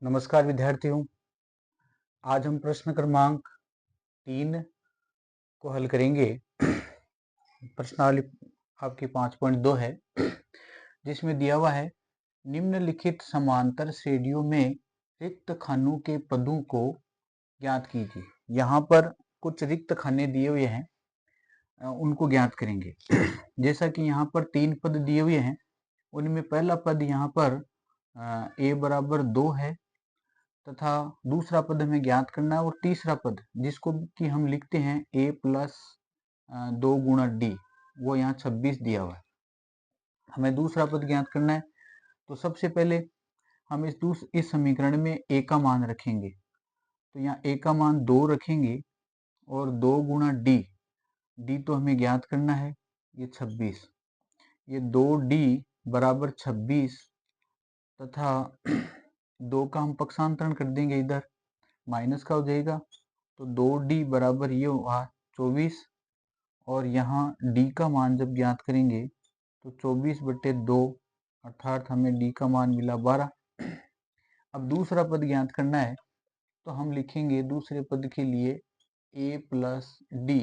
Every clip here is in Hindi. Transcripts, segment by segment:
नमस्कार विद्यार्थियों। आज हम प्रश्न क्रमांक 3 को हल करेंगे। प्रश्नावली आपकी 5.2 है, जिसमें दिया हुआ है निम्नलिखित समांतर श्रेणियों में रिक्त खानों के पदों को ज्ञात कीजिए। यहाँ पर कुछ रिक्त खाने दिए हुए हैं, उनको ज्ञात करेंगे। जैसा कि यहाँ पर 3 पद दिए हुए हैं, उनमें पहला पद यहाँ पर a बराबर 2 है तथा दूसरा पद हमें ज्ञात करना है, और तीसरा पद जिसको कि हम लिखते हैं a प्लस 2 गुणा डी, वो यहाँ 26 दिया हुआ है। हमें दूसरा पद ज्ञात करना है, तो सबसे पहले हम इस समीकरण में a का मान रखेंगे। तो यहाँ a का मान 2 रखेंगे और 2 गुणा डी तो हमें ज्ञात करना है, ये 26, ये 2d बराबर 26 तथा 2 का हम पक्षांतरण कर देंगे, इधर माइनस का हो जाएगा, तो 2d बराबर ये हुआ 24, और यहाँ d का मान जब ज्ञात करेंगे तो 24/2 अर्थात हमें d का मान मिला 12। अब दूसरा पद ज्ञात करना है, तो हम लिखेंगे दूसरे पद के लिए a प्लस डी।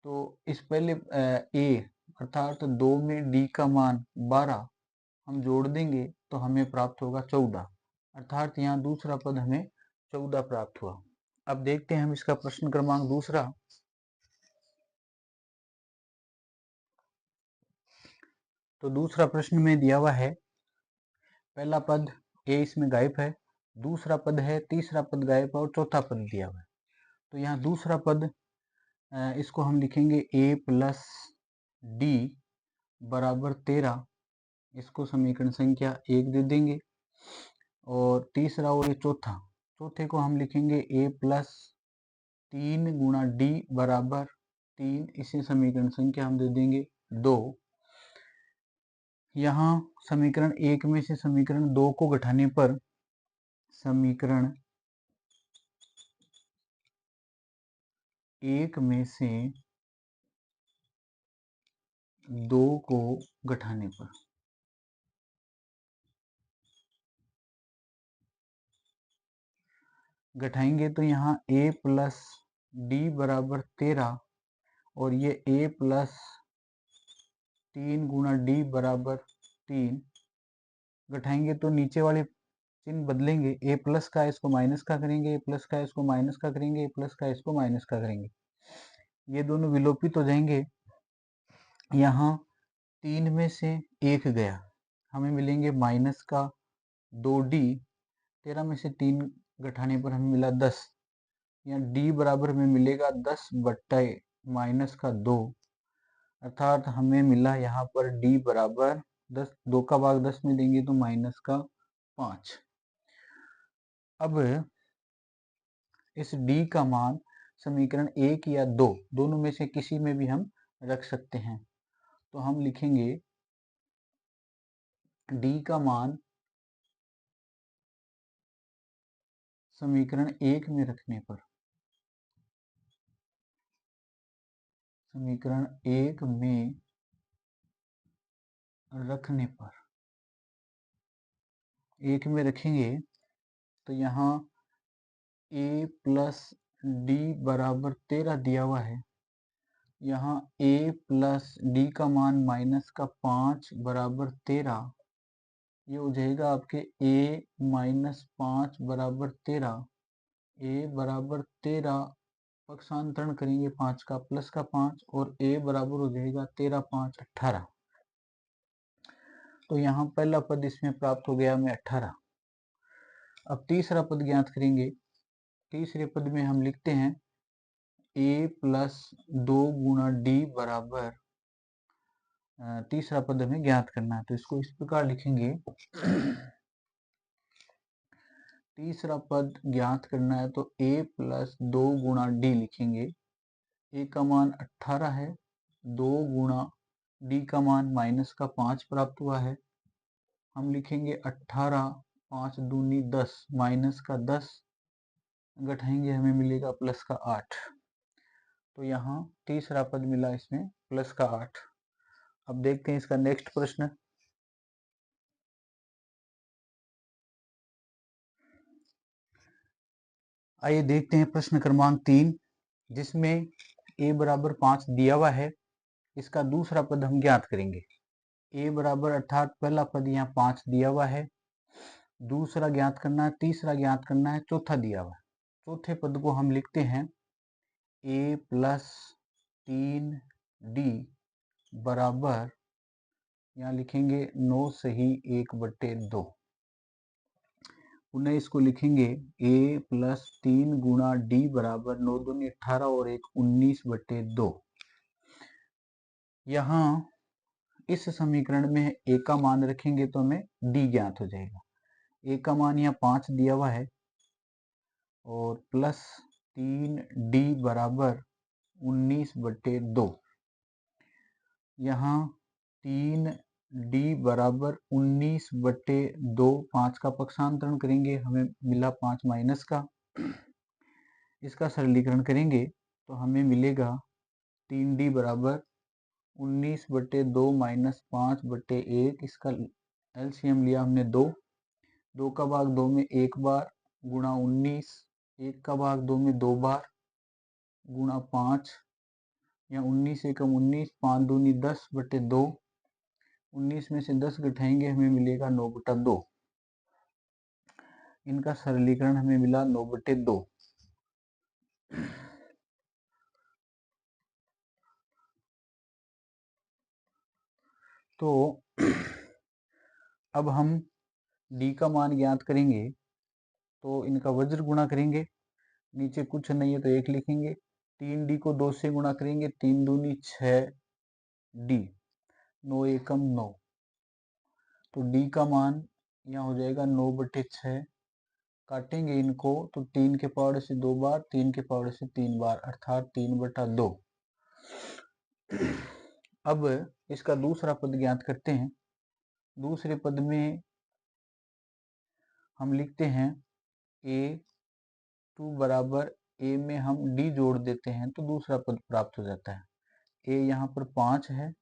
तो इस पहले a अर्थात 2 में d का मान 12 हम जोड़ देंगे तो हमें प्राप्त होगा 14, अर्थात यहाँ दूसरा पद हमें 14 प्राप्त हुआ। अब देखते हैं हम इसका प्रश्न क्रमांक दूसरा। तो दूसरा प्रश्न में दिया हुआ है, पहला पद a इसमें गायब है, दूसरा पद है, तीसरा पद गायब है और चौथा पद दिया हुआ है। तो यहाँ दूसरा पद इसको हम लिखेंगे a प्लस डी बराबर 13, इसको समीकरण संख्या 1 दे देंगे। और तीसरा और ये चौथे को हम लिखेंगे a प्लस 3 गुणा डी बराबर 3, इसे समीकरण संख्या हम दे देंगे 2। यहाँ समीकरण 1 में से समीकरण 2 को घटाने पर समीकरण 1 में से 2 को घटाने पर घटाएंगे तो यहाँ a प्लस डी बराबर 13 और ये a प्लस 3 गुणा डी बराबर 3 घटाएंगे तो नीचे वाले चिन्ह बदलेंगे, a प्लस का इसको माइनस का करेंगे, a प्लस का इसको माइनस का करेंगे, a प्लस का इसको माइनस का करेंगे, ये दोनों विलोपित हो जाएंगे। यहाँ 3 में से 1 गया, हमें मिलेंगे माइनस का 2d, 13 में से 3 घटाने पर हमें मिला 10, यहाँ d बराबर हमें मिलेगा 10 बट्टे माइनस का 2, अर्थात हमें मिला यहाँ पर d बराबर 10, 2 का भाग 10 में देंगे तो माइनस का 5। अब इस d का मान समीकरण 1 या 2 दोनों में से किसी में भी हम रख सकते हैं। तो हम लिखेंगे d का मान समीकरण 1 में रखने पर, समीकरण 1 में रखने पर 1 में रखेंगे तो यहाँ a प्लस डी बराबर 13 दिया हुआ है, यहाँ a प्लस डी का मान माइनस का 5 बराबर 13, ये हो जाएगा आपके a माइनस 5 बराबर 13, a बराबर 13 पक्षांतरण करेंगे 5 का प्लस का 5 और a बराबर हो जाएगा 13 5 18। तो यहाँ पहला पद इसमें प्राप्त हो गया हमें 18। अब तीसरा पद ज्ञात करेंगे, तीसरे पद में हम लिखते हैं a प्लस 2 गुणा डी बराबर, तीसरा पद हमें ज्ञात करना है, तो इसको इस प्रकार लिखेंगे। तीसरा पद ज्ञात करना है तो a प्लस 2 गुणा डी लिखेंगे, a का मान 18 है, 2 गुणा डी का मान माइनस का 5 प्राप्त हुआ है, हम लिखेंगे 18, 5 दूनी 10 माइनस का 10 घटाएंगे हमें मिलेगा प्लस का 8। तो यहाँ तीसरा पद मिला इसमें प्लस का 8। अब देखते हैं इसका नेक्स्ट प्रश्न। आइए देखते हैं प्रश्न क्रमांक 3, जिसमें a बराबर 5 दिया हुआ है। इसका दूसरा पद हम ज्ञात करेंगे। a बराबर अर्थात पहला पद यहाँ 5 दिया हुआ है, दूसरा ज्ञात करना है, तीसरा ज्ञात करना है, चौथा दिया हुआ है। चौथे पद को हम लिखते हैं a प्लस 3d बराबर, यहाँ लिखेंगे 9 सही 1/2। पुनः इसको लिखेंगे a प्लस 3 गुणा d बराबर 9 दूनी 18 और 1 19/2। यहाँ इस समीकरण में a का मान रखेंगे तो हमें d ज्ञात हो जाएगा। a का मान यहाँ 5 दिया हुआ है और प्लस 3d बराबर 19/2। यहाँ 3d बराबर 19/2, 5 का पक्षांतरण करेंगे हमें मिला 5 माइनस का। इसका सरलीकरण करेंगे तो हमें मिलेगा 3d बराबर 19/2 माइनस 5/1। इसका एलसीएम लिया हमने 2 का भाग 2 में एक बार गुणा 19, 1 का भाग 2 में 2 बार गुणा 5, या 19 एकम 19, 5 दूनी 10/2। 19 में से 10 घटाएंगे हमें मिलेगा 9/2। इनका सरलीकरण हमें मिला 9/2। तो अब हम d का मान ज्ञात करेंगे तो इनका वज्र गुणा करेंगे। नीचे कुछ नहीं है तो 1 लिखेंगे। 3d को 2 से गुणा करेंगे, 3 दूनी 6d, 9 एकम 9। तो d का मान यहाँ हो जाएगा 9/6। काटेंगे इनको तो 3 के पावर से 2 बार, 3 के पावर से 3 बार, अर्थात 3/2। अब इसका दूसरा पद ज्ञात करते हैं। दूसरे पद में हम लिखते हैं a2 बराबर a में हम d जोड़ देते हैं तो दूसरा पद प्राप्त हो जाता है। a यहाँ पर 5 है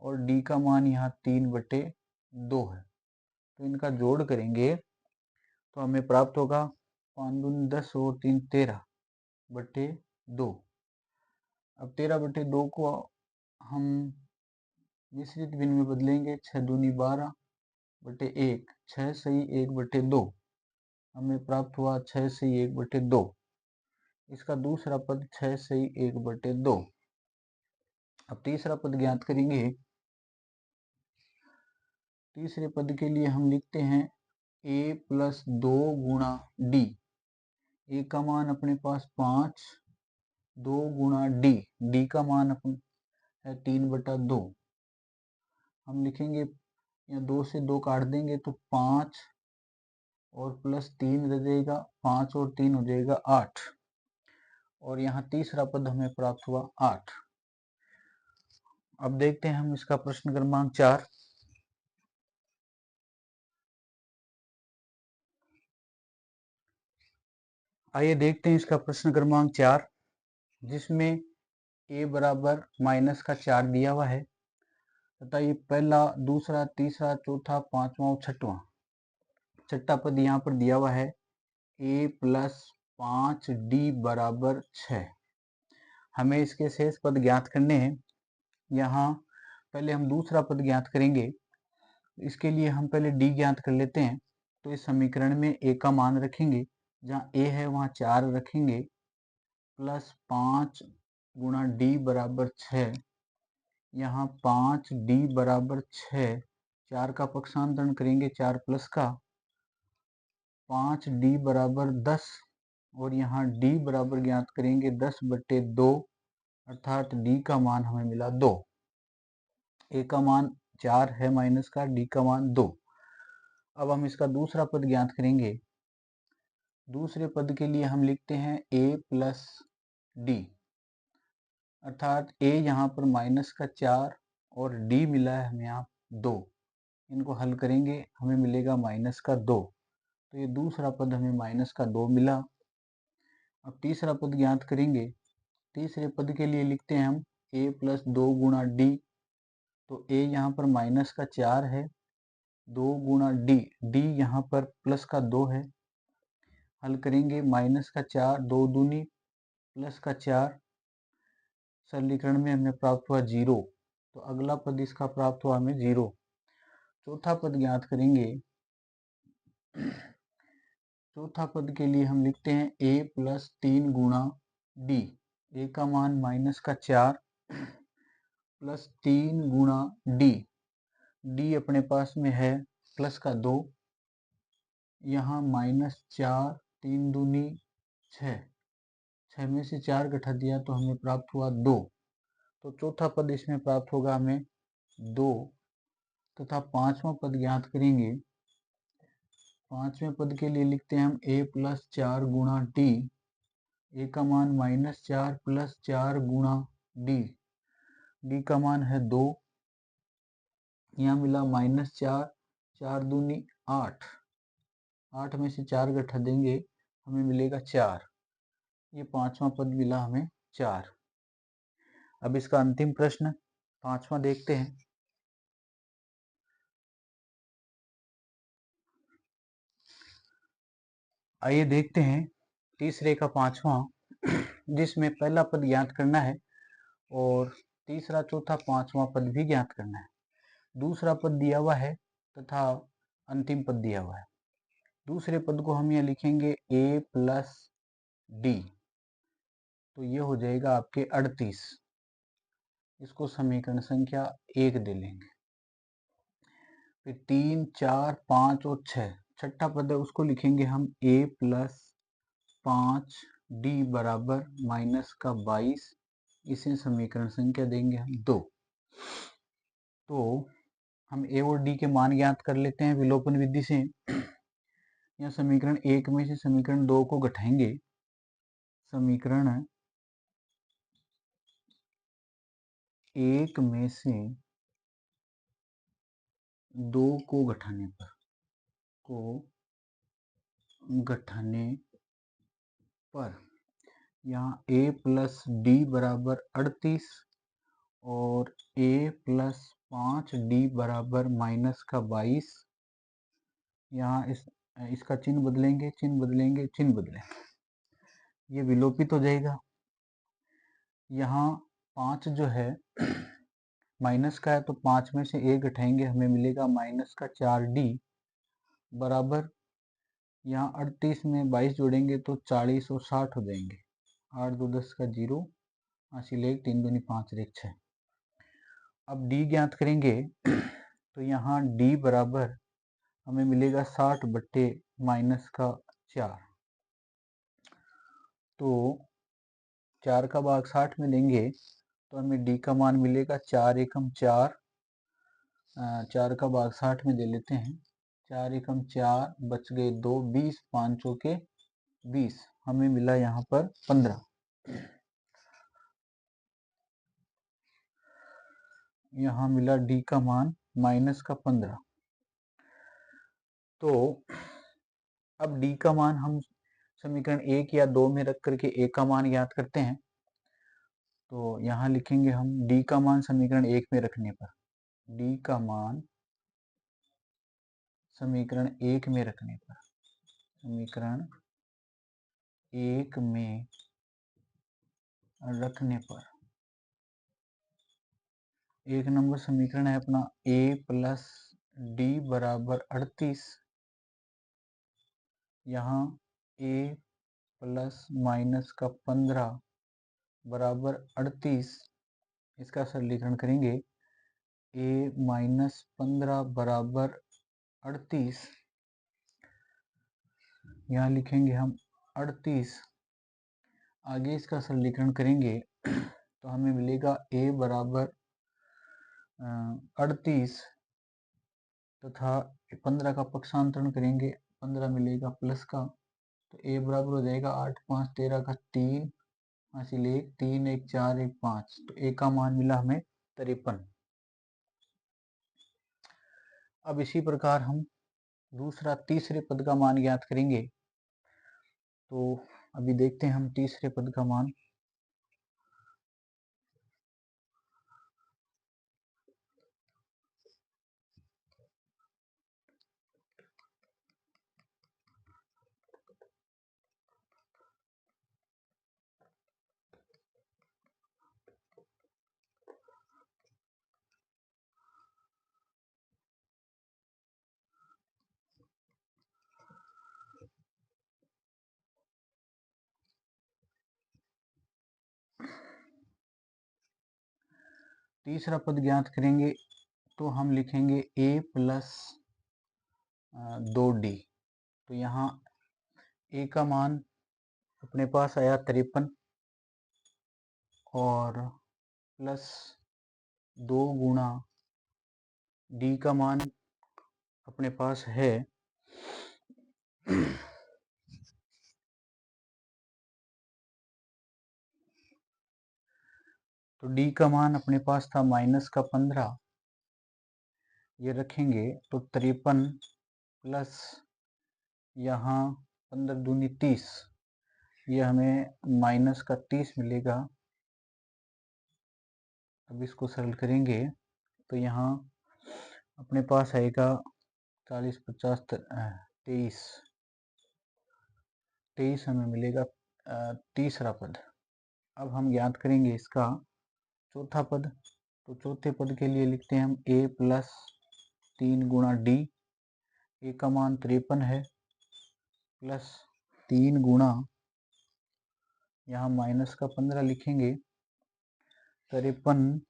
और d का मान यहाँ 3/2 है। तो इनका जोड़ करेंगे तो हमें प्राप्त होगा 5 दूनी 10 और 3 13/2। अब 13/2 को हम मिश्रित भिन्न में बदलेंगे। 6 दूनी 12/1, 6 सही 1/2। हमें प्राप्त हुआ 6 सही 1/2। इसका दूसरा पद 6 सही 1/2। अब तीसरा पद ज्ञात करेंगे। तीसरे पद के लिए हम लिखते हैं a प्लस 2 गुणा d। a का मान अपने पास 5, 2 गुणा d का मान अपन है 3/2। हम लिखेंगे यहाँ 2 से 2 काट देंगे तो 5 और प्लस 3 रह जाएगा, 5 और 3 हो जाएगा 8। और यहाँ तीसरा पद हमें प्राप्त हुआ 8। अब देखते हैं हम इसका प्रश्न क्रमांक 4। आइए देखते हैं इसका प्रश्न क्रमांक 4, जिसमें a बराबर माइनस का 4 दिया हुआ है तथा ये पहला, दूसरा, तीसरा, चौथा, पांचवा और छठा पद यहाँ पर दिया हुआ है a प्लस 5d बराबर 6। हमें इसके शेष पद ज्ञात करने हैं। यहाँ पहले हम दूसरा पद ज्ञात करेंगे। इसके लिए हम पहले d ज्ञात कर लेते हैं। तो इस समीकरण में a का मान रखेंगे, जहाँ a है वहाँ 4 रखेंगे, प्लस 5 गुणा d बराबर 6। यहाँ 5d बराबर 6, 4 का पक्षांतरण करेंगे 4 प्लस का, 5d बराबर 10। और यहाँ d बराबर ज्ञात करेंगे 10/2, अर्थात d का मान हमें मिला 2। a का मान 4 है माइनस का, d का मान 2। अब हम इसका दूसरा पद ज्ञात करेंगे। दूसरे पद के लिए हम लिखते हैं a प्लस d, अर्थात a यहाँ पर माइनस का 4 और d मिला है हमें यहाँ 2। इनको हल करेंगे हमें मिलेगा माइनस का 2। तो ये दूसरा पद हमें माइनस का 2 मिला। अब तीसरा पद ज्ञात करेंगे। तीसरे पद के लिए लिखते हैं हम a प्लस 2 गुणा d। तो a यहाँ पर माइनस का 4 है, 2 गुणा d, d यहाँ पर प्लस का 2 है। हल करेंगे, माइनस का 4, 2 दूनी प्लस का 4, सरलीकरण में हमें प्राप्त हुआ 0। तो अगला पद इसका प्राप्त हुआ हमें 0। चौथा पद ज्ञात करेंगे। चौथा पद के लिए हम लिखते हैं a प्लस 3 गुणा d। a का मान माइनस का 4 प्लस 3 गुणा d। d अपने पास में है प्लस का 2, यहाँ माइनस 4, 3 दूनी 6, 6 में से 4 घटा दिया तो हमें प्राप्त हुआ 2। तो चौथा पद इसमें प्राप्त होगा हमें 2। तथा पांचवा पद ज्ञात करेंगे। पांचवें पद के लिए लिखते हैं हम a प्लस 4 गुणा d। a का मान माइनस 4 प्लस 4 गुणा d। d का मान है 2, यहाँ मिला माइनस 4, 4 दूनी 8, 8 में से 4 घटा देंगे हमें मिलेगा 4। ये पांचवा पद मिला हमें 4। अब इसका अंतिम प्रश्न पांचवा देखते हैं। आइए देखते हैं तीसरे का पांचवा, जिसमें पहला पद ज्ञात करना है और तीसरा, चौथा, पांचवा पद भी ज्ञात करना है। दूसरा पद दिया हुआ है तथा अंतिम पद दिया हुआ है। दूसरे पद को हम यहाँ लिखेंगे a प्लस d, तो ये हो जाएगा आपके 38। इसको समीकरण संख्या 1 दे लेंगे। फिर 3, 4, 5 और 6, छठा पद है उसको लिखेंगे हम a प्लस 5 d बराबर माइनस का 22। इसे समीकरण संख्या देंगे हम 2। तो हम a और d के मान ज्ञात कर लेते हैं विलोपन विधि से। या समीकरण 1 में से समीकरण 2 को घटाएंगे। समीकरण 1 में से 2 को घटाने पर यहाँ a प्लस डी बराबर 38 और a प्लस 5d बराबर माइनस का 22। यहाँ इसका चिन्ह बदलेंगे, चिन्ह बदलेंगे। ये विलोपित हो जाएगा। यहाँ 5 जो है माइनस का है, तो 5 में से 1 घटाएंगे हमें मिलेगा माइनस का 4d बराबर, यहाँ 38 में 22 जोड़ेंगे तो 40 और 60 हो जाएंगे। 8 2 10 का 0, 80 3 दूनी 5 1 6। अब d ज्ञात करेंगे तो यहाँ d बराबर हमें मिलेगा 60 बट्टे माइनस का 4। तो 4 का भाग 60 में देंगे तो हमें d का मान मिलेगा 4 एकम 4। 4 का भाग 60 में दे लेते हैं। 4 एकम 4, बच गए 2, 20, 5 चौके 20, हमें मिला यहाँ पर 15। यहाँ मिला d का मान माइनस का 15। तो अब d का मान हम समीकरण 1 या 2 में रख करके a का मान ज्ञात करते हैं। तो यहाँ लिखेंगे हम d का मान समीकरण 1 में रखने पर, d का मान समीकरण 1 में रखने पर, समीकरण 1 में रखने पर, 1 नंबर समीकरण है अपना a प्लस डी बराबर 38। यहाँ a प्लस माइनस का 15 बराबर 38। इसका सरलीकरण करेंगे, a माइनस 15 बराबर 38। यहाँ लिखेंगे हम 38। आगे इसका सरलीकरण करेंगे तो हमें मिलेगा a बराबर 38 तथा 15 का पक्षांतरण करेंगे, 15 मिलेगा प्लस का, तो a बराबर हो जाएगा 8 5 13 का 3, हासिल 1 3 1 4 1 5। तो a का मान मिला हमें 53। अब इसी प्रकार हम दूसरा तीसरे पद का मान ज्ञात करेंगे। तो अभी देखते हैं हम तीसरे पद का मान। तीसरा पद ज्ञात करेंगे तो हम लिखेंगे a प्लस 2d। तो यहाँ a का मान अपने पास आया 53 और प्लस 2 गुणा d का मान अपने पास है तो d का मान अपने पास था -15, ये रखेंगे तो 53 प्लस यहाँ 15 दूनी 30, ये हमें -30 मिलेगा। अब इसको सरल करेंगे तो यहाँ अपने पास आएगा 40 50 23 हमें मिलेगा तीसरा पद। अब हम ज्ञात करेंगे इसका चौथा पद। तो चौथे पद के लिए लिखते हैं हम a प्लस 3 गुणा d। a का मान 53 है प्लस 3 गुणा यहाँ माइनस का 15 लिखेंगे 53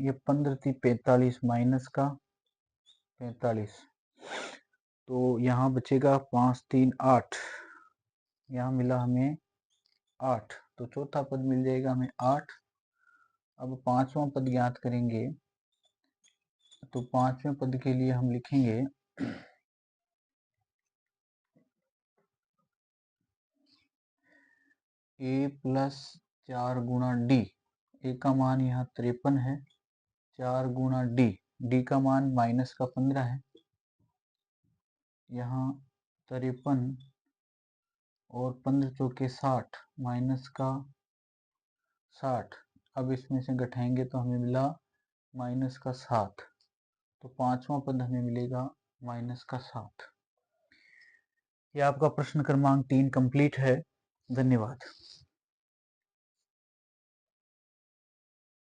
ये 15 थी 45 माइनस का 45, तो यहाँ बचेगा 5 3 8, यहाँ मिला हमें 8, तो चौथा पद मिल जाएगा हमें 8। अब पांचवा पद ज्ञात करेंगे तो पांचवें पद के लिए हम लिखेंगे a प्लस 4 गुणा d। a का मान यहाँ 53 है, 4 गुणा d का मान माइनस का 15 है, यहाँ 53 और 15 चौके 60 माइनस का 60। अब इसमें से घटाएंगे तो हमें मिला माइनस का 7, तो पांचवा पद हमें मिलेगा माइनस का 7। यह आपका प्रश्न क्रमांक 3 कंप्लीट है। धन्यवाद।